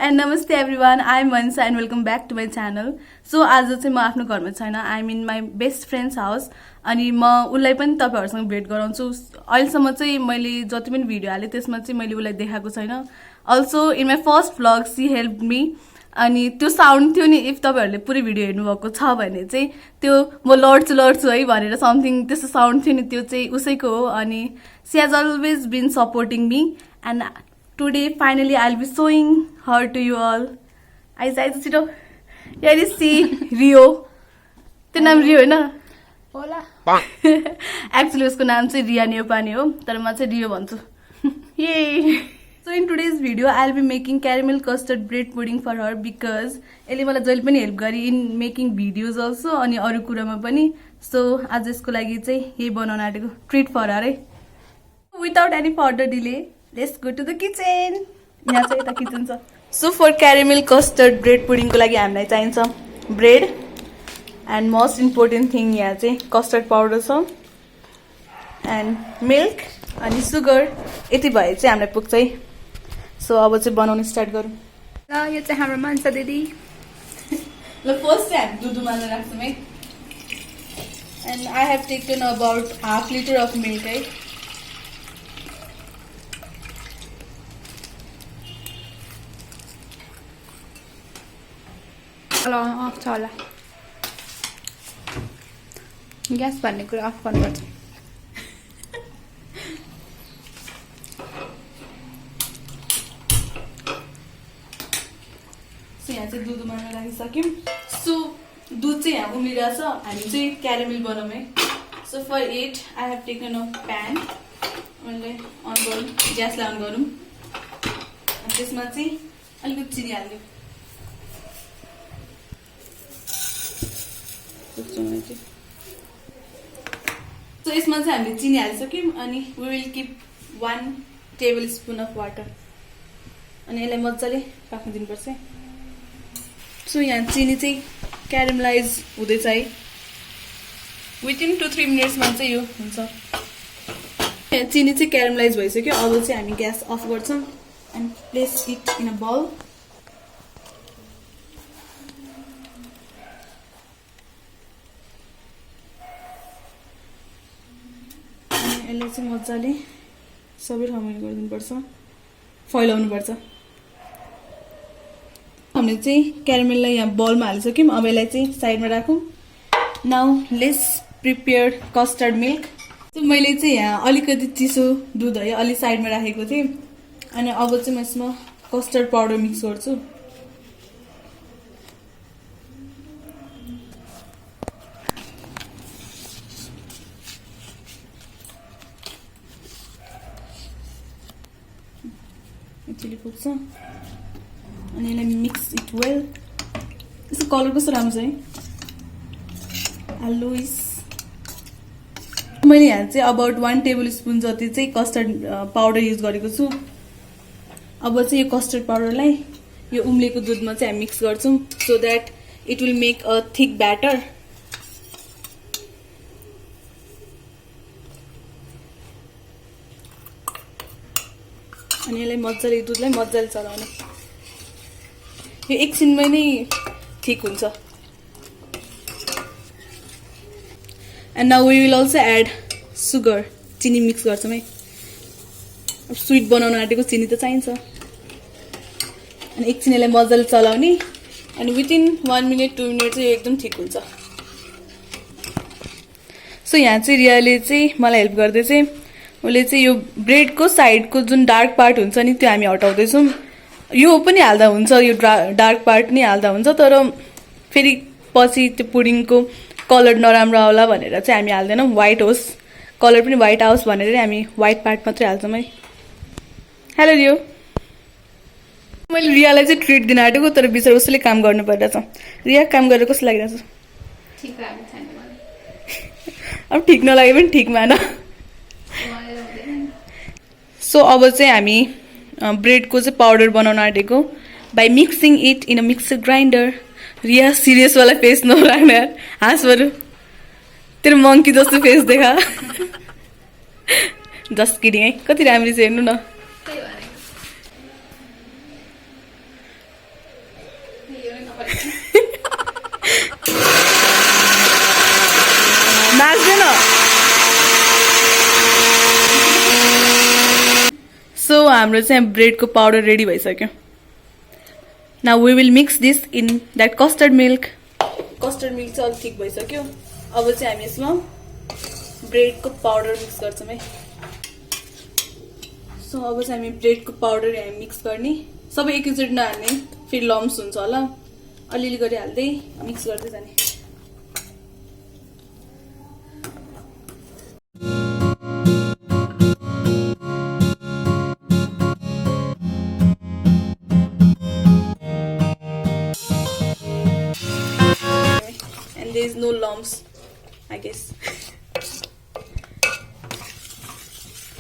And नमस्ते everyone, I am Mansa and welcome back to my channel. So आज चाहिँ म आफ्नो घरमा छैन, I am in my best friend's house. अनि म उसलाई पनि तपाईँहरूसँग भेट गराउँछु। अहिलेसम्म चाहिँ मैले जति पनि भिडियो हालेँ त्यसमा चाहिँ मैले उसलाई देखाएको छैन। Also in my first vlog she help me. अनि त्यो साउन्ड थियो नि, इफ तपाईँहरूले पुरै भिडियो हेर्नुभएको छ भने चाहिँ त्यो म लड्छु है भनेर समथिङ त्यस्तो साउन्ड थियो नि, त्यो चाहिँ उसैको हो। अनि she has always been supporting me and today finally I'll be showing her to you all. आइज छिटो। Here is she, Rio. त्यो नाम रियो होइन? होला। एक्चुअली उसको नाम चाहिँ रिया नेउपाने हो, तर म चाहिँ रियो भन्छु। Yay! So in today's video I'll be making caramel custard bread pudding for her because यसले मलाई जहिले पनि हेल्प गरी इन मेकिङ भिडियोज अल्सो अनि अरू कुरामा पनि। सो आज यसको लागि चाहिँ यही बनाउन आँटेको ट्रिट फर हर है। Without any further delay let's go to the kitchen. यहाँ चाहिँ यता किचन छ। So for caramel custard bread पुडिङको लागि हामीलाई चाहिन्छ bread and most important thing यहाँ चाहिँ कस्टर्ड पाउडर छ एन्ड मिल्क अनि सुगर। यति भए चाहिँ हामीलाई पुग्छ है। सो अब चाहिँ बनाउन स्टार्ट गरौँ। ल यो चाहिँ हाम्रो मान्छ दिदी। ल फर्स्ट चाहिँ हामी दुध उमाल्न राख्छौँ है। And I have taken about half litre of milk है। अफ छ होला। ग्यास भन्ने कुरा अफ गर्नुपर्छ। सो यहाँ चाहिँ दुध उमाल्न राखिसक्यौँ। सो दुध चाहिँ यहाँ उम्लिरहेछ, हामी चाहिँ क्यारामेल बनाउँ है। So for it I have taken a pan. उसलाई अन गरौँ, ग्यासलाई अन गरौँ। अनि त्यसमा चाहिँ अलिकति चिनी हाल्दिउँ। सो यसमा चाहिँ हामीले चिनी हालिसक्यौँ अनि we will keep 1 tablespoon of water. अनि यसलाई मजाले पाक्न दिनुपर्छ है। सो यहाँ चिनी चाहिँ क्यारामलाइज हुँदैछ है। विदिन 2-3 मिनट्समा चाहिँ यो हुन्छ। यहाँ चिनी चाहिँ क्यारामलाइज भइसक्यो। अब चाहिँ हामी ग्यास अफ गर्छौँ and place it in a bowl. यसलाई चाहिँ मजाले सबै ठाउँमा गरिदिनुपर्छ, फैलाउनुपर्छ। हामीले चाहिँ क्यारामेललाई यहाँ बलमा हालिसक्यौँ। अब यसलाई चाहिँ साइडमा राखौँ। Now let's prepare custard milk. मैले चाहिँ यहाँ अलिकति चिसो दुध है अलि साइडमा राखेको थिएँ। अनि अब चाहिँ म यसमा कस्टर्ड पाउडर मिक्स गर्छु। एक्चुअली पुग्छ। अनि यसलाई मिक्स इट वेल। यसको कलर कस्तो राम्रो छ है। लुइस मैले यहाँ चाहिँ अबाउट 1 टेबल स्पुन जति चाहिँ कस्टर्ड पाउडर युज गरेको छु। अब चाहिँ यो कस्टर्ड पाउडरलाई यो उम्लेको दुधमा चाहिँ हामी मिक्स गर्छौँ so that it will make a thick batter. अनि यसलाई मजाले दुधलाई मजाले चलाउने। यो एकछिनमै नै ठिक हुन्छ। And now we will also add sugar. चिनी मिक्स गर्छौँ है। अब स्विट बनाउन आँटेको चिनी त चाहिन्छ। अनि एकछिन यसलाई मजाले चलाउने। अनि विदिन 1 मिनट 2 मिनट चाहिँ एकदम ठिक हुन्छ। सो यहाँ चाहिँ रियाले चाहिँ मलाई हेल्प गर्दै चाहिँ उसले चाहिँ यो ब्रेडको साइडको जुन डार्क पार्ट हुन्छ नि त्यो हामी हटाउँदैछौँ। यो पनि हाल्दा हुन्छ, यो डार्क पार्ट नि हाल्दा हुन्छ, तर फेरि पछि त्यो पुडिङको कलर नराम्रो आउला भनेर चाहिँ हामी हाल्दैनौँ। व्हाइट होस्, कलर पनि व्हाइट आओस् भनेर हामी व्हाइट पार्ट मात्रै हाल्छौँ है। Hello Rio. मैले रियालाई चाहिँ ट्रिट दिन आँटेको, तर बिचरा उसले काम गर्नु परिरहेछ। रिया काम गरेर कस्तो लागिरहेछ? ठिक लागेको छैन मलाई। अब ठिक नलागे पनि ठिक मान। सो अब चाहिँ हामी ब्रेडको चाहिँ पाउडर बनाउन आँटेको by mixing it in a mixer grinder. Riya serious वाला फेस नराख्नु यार, हाँस बरु। तेरो मङ्की जस्तो फेस देखा। जस्ट किडिङ है। कति राम्री छ हेर्नु न। नाच्दैन। सो हाम्रो चाहिँ ब्रेडको पाउडर रेडी भइसक्यो। Now we will mix this in that custard milk. Custard milk चाहिँ अलिक ठिक भइसक्यो। अब चाहिँ हामी यसमा ब्रेडको पाउडर मिक्स गर्छौँ है। सो अब चाहिँ हामी ब्रेडको पाउडर हामी मिक्स गर्ने। सबै एकैचोटि नहाल्ने, फेरि लम्स हुन्छ होला। अलिअलि गरी हाल्दै मिक्स गर्दै जाने। And there is no lumps, I guess.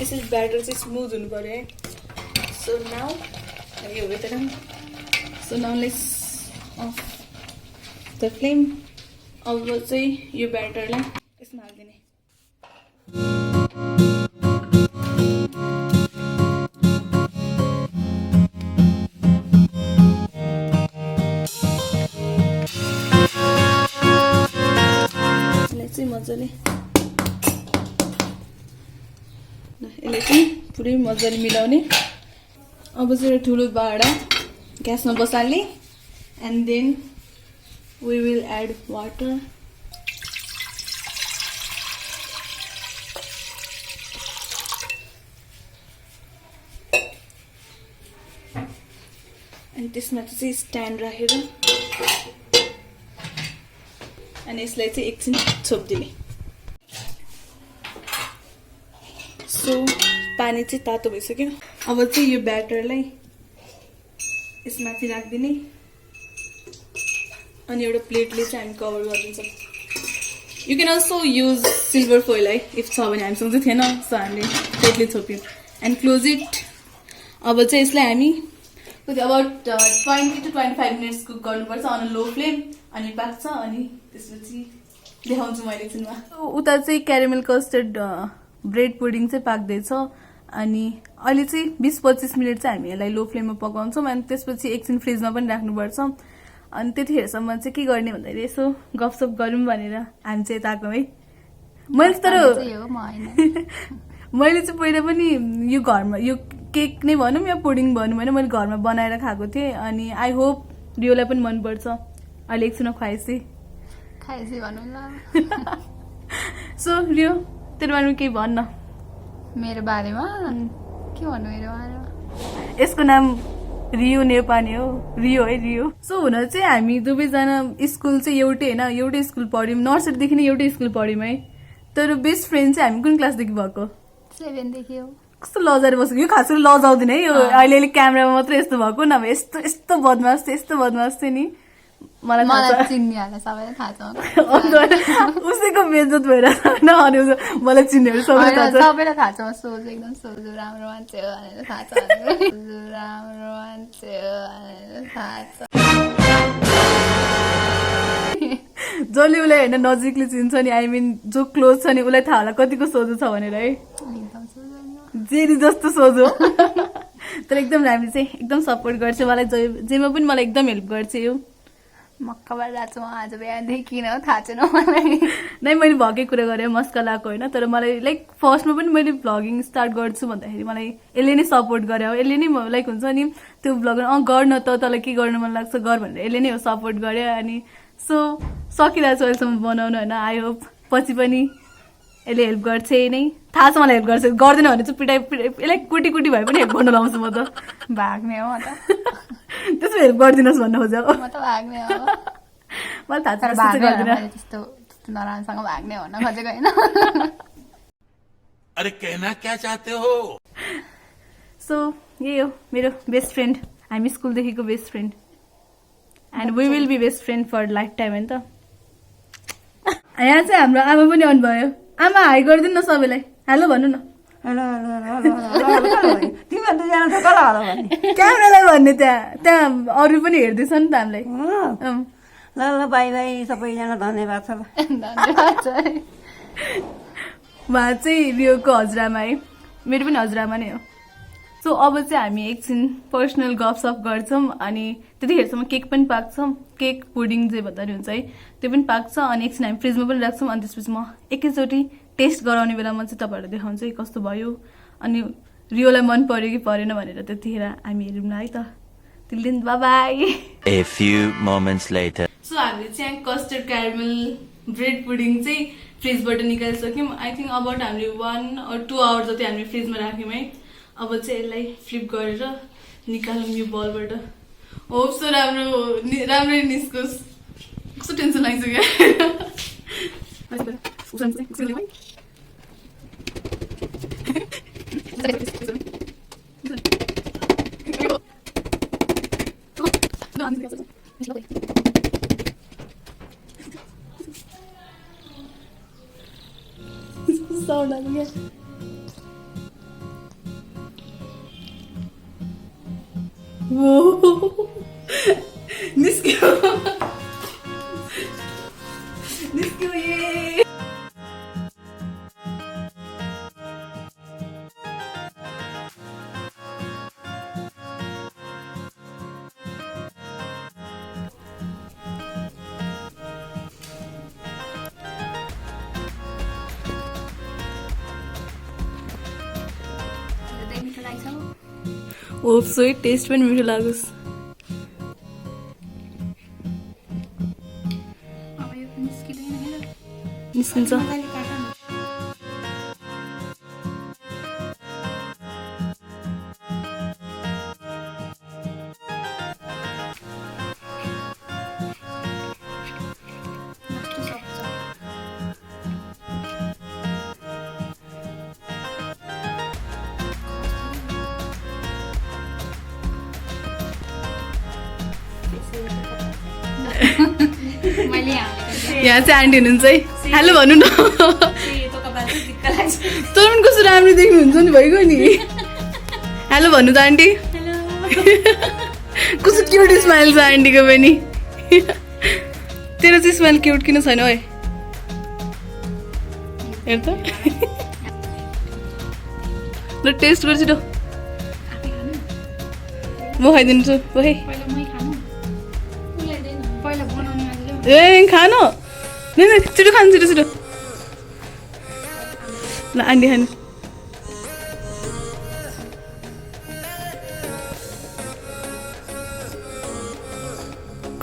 यसरी ब्याटर चाहिँ स्मुथ हुनु पर्यो है। सो नाउ यो हो त। So now let's of the flame. अब चाहिँ यो ब्याटरलाई यसमा हालिदिने। यसलाई चाहिँ मजाले यसले चाहिँ पुरै मजाले मिलाउने। अब चाहिँ एउटा ठुलो भाँडा ग्यासमा बसाल्ने। And then we will add water. अनि त्यसमा चाहिँ स्ट्यान्ड राखेर अनि यसलाई चाहिँ एकछिन छोपिदिने। सो पानी चाहिँ तातो भइसक्यो। अब चाहिँ यो ब्याटरलाई यसमाथि राखिदिने अनि एउटा प्लेटले चाहिँ हामी कभर गरिदिन्छौँ। You can also use silver foil है, इफ छ भने। हामीसँग चाहिँ थिएन, सो हामीले प्लेटले छोप्यौँ एन्ड क्लोज इट। अब चाहिँ यसलाई हामी अबाउट 20 to 25 मिनट्स कुक गर्नुपर्छ अन लो फ्लेम। अनि पाक्छ अनि त्यसपछि देखाउँछु मैले एकछिनमा। उता चाहिँ क्यारामेल कस्टर्ड ब्रेड पुडिङ चाहिँ पाक्दैछ। अनि अहिले चाहिँ 20-25 मिनट चाहिँ हामी यसलाई लो फ्लेममा पकाउँछौँ अनि त्यसपछि एकछिन फ्रिजमा पनि राख्नुपर्छ। अनि त्यतिखेरसम्म चाहिँ के गर्ने भन्दाखेरि यसो गफसप गरौँ भनेर हामी चाहिँ यता आएको है। मैले मैले चाहिँ पहिला पनि यो घरमा यो केक नै भनौँ या पुडिङ भनौँ होइन, मैले घरमा बनाएर खाएको थिएँ। अनि आई होप रियोलाई पनि मनपर्छ। अहिले एकछिनमा खुवाएपछि भनौँ ल। सो रियो तेरो बारेमा केही भन्न। मेरो बारेमा के भन्नु मेरो बारेमा? यसको नाम रियो नेपाली हो। रियो है, रियो। सो हुन चाहिँ हामी दुवैजना स्कुल चाहिँ एउटै होइन, एउटै स्कुल पढ्यौँ। नर्सरीदेखि नै एउटै स्कुल पढ्यौँ है। तर बेस्ट फ्रेन्ड चाहिँ हामी कुन क्लासदेखि भएको? 7 देखि हो। कस्तो लजाएर बसेको। यो खास गरी लजाउँदैन है, यो अहिले क्यामेरामा मात्रै यस्तो भएको, नभए यस्तो यस्तो बदमास थियो, यस्तो बदमास थियो नि। मलाई चिन्नेहरूलाई सबैलाई थाहा छ। उसैको बेइज्जत भइरहेको होइन, अनि मलाई चिन्नेहरू सबैलाई थाहा छ। म सोझो एकदम सोझो राम्रो मान्छे हो भनेर थाहा छ। राम्रो मान्छे हो भनेर थाहा छ। जसले उसलाई होइन नजिकले चिन्छ नि, आई मिन जो क्लोज छ नि, उसलाई थाहा होला कतिको सोझो छ भनेर है। जेरी जस्तो सोझो। तर एकदम हामी चाहिँ एकदम सपोर्ट गर्छ मलाई। जेमा पनि मलाई एकदम हेल्प गर्छ यो। मक्काबाट गएको छु आज बिहानदेखि, किन हो थाहा छैन मलाई। नै मैले भएकै कुरा गरेँ, मस्का लगाएको होइन। तर मलाई लाइक फर्स्टमा पनि मैले भ्लगिङ स्टार्ट गर्छु भन्दाखेरि मलाई यसले नै सपोर्ट गरे हो। यसले नै लाइक हुन्छ नि त्यो भ्लगर गर्न त तँलाई के गर्न मन लाग्छ गर भनेर यसले नै हो सपोर्ट गरे। अनि सो सकिरहेको छु अहिलेसम्म बनाउनु होइन। आई होप पछि पनि यसले हेल्प गर्छ नै। थाहा छ मलाई हेल्प गर्छ, गर्दैन भने चाहिँ पिटाइ यसलाई कुटी कुटी भए पनि हेल्प गर्नु लाउँछु म त। भाग्ने हो म त। त्यसो हेल्प गरिदिनुहोस् भन्न खोजेको। म त भाग्ने हो। मलाई थाहा छ त्यस्तो नराम्रोसँग भाग्ने भन्न खोजेको होइन। अरे कहना क्या चाहते हो? सो यही हो मेरो बेस्ट फ्रेन्ड। हामी स्कुलदेखिको best friend and we will be best friend for life time होइन त। यहाँ चाहिँ हाम्रो आमा पनि आउनुभयो। आमा हाई गरिदिनु न सबैलाई, हेलो भन्नु न। क्यामेरालाई भन्ने त्यहाँ अरू पनि हेर्दैछ नि त हामीलाई। ल ल बाई बाई सबैजना, धन्यवाद छ। उहाँ चाहिँ रियोको हजुरआमा है, मेरो पनि हजुरआमा नै हो। सो अब चाहिँ हामी एकछिन पर्सनल गफसफ गर्छौँ अनि त्यतिखेरसम्म केक पनि पाक्छ, केक पुडिङ जे भन्दा नि हुन्छ है त्यो पनि पाक्छ अनि एकछिन हामी फ्रिजमा पनि राख्छौँ अनि त्यसपछि म एकैचोटि टेस्ट गराउने बेलामा चाहिँ तपाईँहरूलाई देखाउँछु है कस्तो भयो अनि रियोलाई मन पर्यो कि परेन भनेर त्यतिखेर हामी हेरौँ है त। till then bye bye. A few moments later. So हामीले चाहिँ कस्टर्ड क्यारामेल ब्रेड पुडिङ चाहिँ फ्रिजबाट निकालिसक्यौँ। आई थिङ्क अबाउट हामीले 1 or 2 आवर जति हामीले फ्रिजमा राख्यौँ है। अब चाहिँ यसलाई फ्लिप गरेर निकालौँ यो बलबाट। होप सो राम्ररी निस्कोस्। कस्तो टेन्सन लाग्छ साउन्ड आयो क्या। निस्क्यो निस्क्यो ये। मिठो लाग्छ। होप सो टेस्ट पनि मिठो लागोस्। अब यो निस्किँदैन हैन। निस्किन्छ। मैले हालेको यहाँ चाहिँ आन्टी हुनुहुन्छ है। हेलो भन्नु न। तर पनि कस्तो राम्रो देख्नुहुन्छ नि भइगयो नि। हेलो भन्नु त आन्टी। कस्तो क्युट स्माइल छ आन्टीको पनि। तेरो चाहिँ स्माइल क्युट किन छैन है? हेर त। ल टेस्ट गर्छु त। म खाइदिन्छु है। पहिला मै खानु। पहिला बनाउनु आइलो। ए खानु न छिटो खानु छिटो छिटो। ल आन्टी खानु।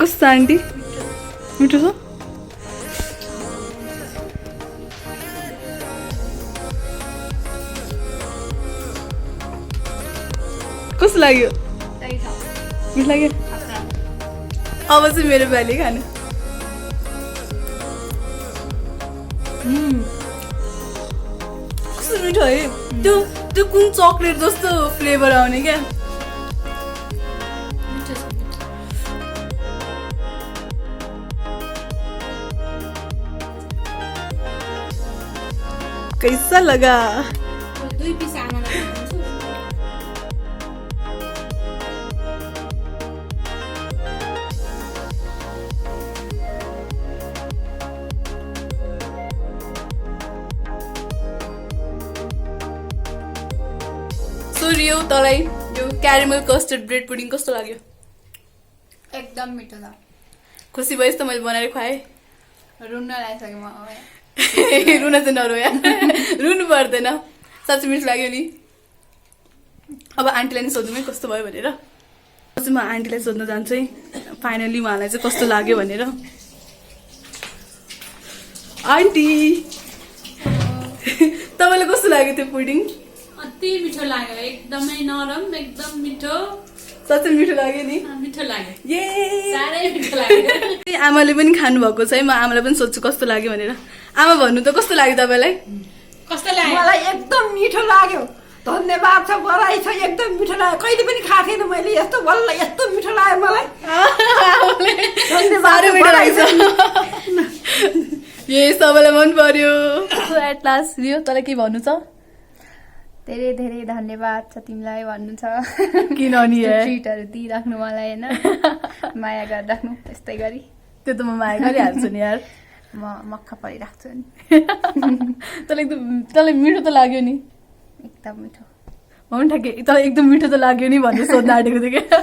कस्तो आन्टी? मिठो छ? कस्तो लाग्यो? मिठो लाग्यो? अब चाहिँ मेरो बाली खानु। कस्तो मिठो है त्यो कुन चक्लेट जस्तो फ्लेभर आउने क्या। कैसा लगा? 2 पिस आना लाग्छ। सो रियो तँलाई यो क्यारामेल कस्टर्ड ब्रेड पुडिङ कस्तो लाग्यो? एकदम मिठो छ। खुसी भएस् त मैले बनाएर खुवाएँ? रुन लागिसक्यो म। रुन चाहिँ नरोया। रुनु पर्दैन। साँच्चै मिठो लाग्यो नि। अब आन्टीलाई नि सोध्नु है कस्तो भयो भनेर। म आन्टीलाई सोध्न जान्छु है फाइनली उहाँलाई चाहिँ कस्तो लाग्यो भनेर। आन्टी तपाईँलाई कस्तो लाग्यो त्यो पुडिङ? अति मिठो लाग्यो, एकदमै नरम, एकदम मिठो। साँच्चै मिठो लाग्यो नि। मिठो लाग्यो, ये साह्रै मिठो लाग्यो। आमाले पनि खानु भएको छ है। म आमालाई पनि सोध्छु कस्तो लाग्यो भनेर। आमा भन्नु त कस्तो लाग्यो तपाईँलाई? कस्तो लाग्यो? मलाई एकदम मिठो लाग्यो। धन्यवाद छ, बधाई छ। एकदम मिठो लाग्यो। कहिले पनि खाएको थिएन मैले यस्तो। बल्ल यस्तो मिठो लाग्यो मलाई। धन्यवाद। मिठो लाग्छ। ये सबैलाई मन पर्यो। एट लास्ट रियो तँलाई के भन्नु छ? धेरै धेरै धन्यवाद छ तिमीलाई भन्नु छ। किनभने ट्रिटहरू दिइराख्नु मलाई होइन, माया गरिराख्नु त्यस्तै गरी। त्यो त म माया गरिहाल्छु नि यार। म मक्ख परिराख्छु नि। तँलाई एकदम तँलाई मिठो त लाग्यो नि? एकदम मिठो। हुन्छ ठ्याक्कै त एकदम मिठो त लाग्यो नि भनेर सोध्न आँटेको थिएँ क्या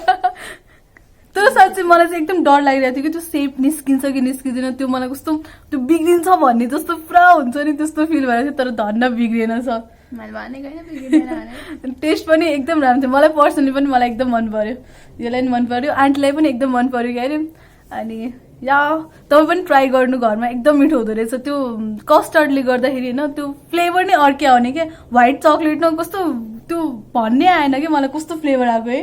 तर साँच्चै मलाई चाहिँ एकदम डर लागिरहेको थियो कि त्यो सेप निस्किन्छ कि निस्किँदैन त्यो मलाई कस्तो त्यो बिग्रिन्छ भन्ने जस्तो पुरा हुन्छ नि त्यस्तो फिल भइरहेको थियो तर धन्न बिग्रिएन छ मैले भनेको होइन बिग्रिँदैन भनेर टेस्ट पनि एकदम राम्रो थियो मलाई पर्सनली पनि मलाई एकदम मन पर्यो यसलाई पनि मन पर्यो आन्टीलाई पनि एकदम मन पर्यो क्या अरे अनि या तपाईँ पनि ट्राई गर्नु घरमा एकदम मिठो हुँदो रहेछ त्यो कस्टर्डले गर्दाखेरि होइन त्यो फ्लेभर नै अर्कै आउने क्या व्हाइट चक्लेटमा कस्तो त्यो भन्ने आएन कि मलाई कस्तो फ्लेभर आएको है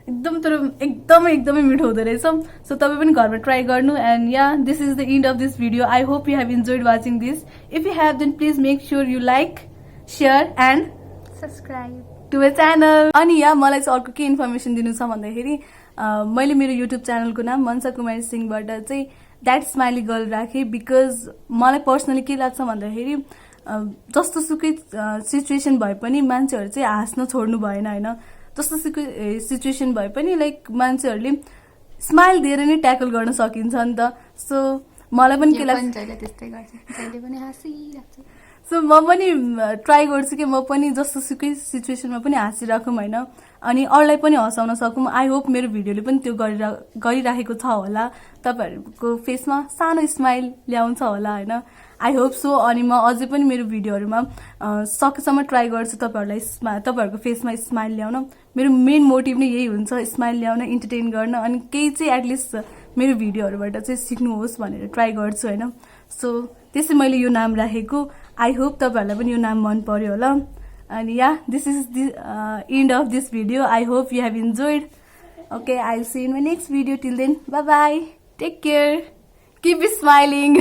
एकदम तर एकदमै मिठो हुँदो रहेछ सो तपाईँ पनि घरमा ट्राई गर्नु and yeah this is the end of this video I hope you have enjoyed watching this if you have then please make sure you like share and subscribe to my channel अनि yeah मलाई चाहिँ अर्को के information दिनु छ भन्दाखेरि मैले मेरो युट्युब च्यानलको नाम मनसा कुमारी सिंहबाट चाहिँ द्याट स्माइली गर्ल राखेँ बिकज मलाई पर्सनली के लाग्छ भन्दाखेरि जस्तो सुकै सिचुएसन भए पनि मान्छेहरू चाहिँ हाँस्न छोड्नु भएन होइन जस्तो सुकै सिचुएसन भए पनि लाइक मान्छेहरूले स्माइल दिएर नै ट्याकल गर्न सकिन्छ नि त सो मलाई पनि के लाग्छ जहिले त्यस्तै गर्छ जहिले पनि हाँसिरहेको सो म पनि ट्राई गर्छु कि म पनि जस्तो सुकै सिचुएसनमा पनि हाँसिराखौँ होइन अनि अरूलाई पनि हँसाउन सकौँ आई होप मेरो भिडियोले पनि त्यो गरिराखेको छ होला तपाईँहरूको फेसमा सानो स्माइल ल्याउँछ होला होइन आई होप सो अनि म अझै पनि मेरो भिडियोहरूमा सकेसम्म ट्राई गर्छु तपाईँहरूको फेसमा स्माइल ल्याउन मेरो मेन मोटिभ नै यही हुन्छ स्माइल ल्याउन इन्टरटेन गर्न अनि केही चाहिँ एटलिस्ट मेरो भिडियोहरूबाट चाहिँ सिक्नुहोस् भनेर ट्राई गर्छु होइन सो त्यसै मैले यो नाम राखेको आई होप तपाईँहरूलाई पनि यो नाम मन पर्यो होला and yeah, this is the end of this video. I hope you have enjoyed. Okay, I'll see you in my next video. Till then, bye bye, take care, keep smiling.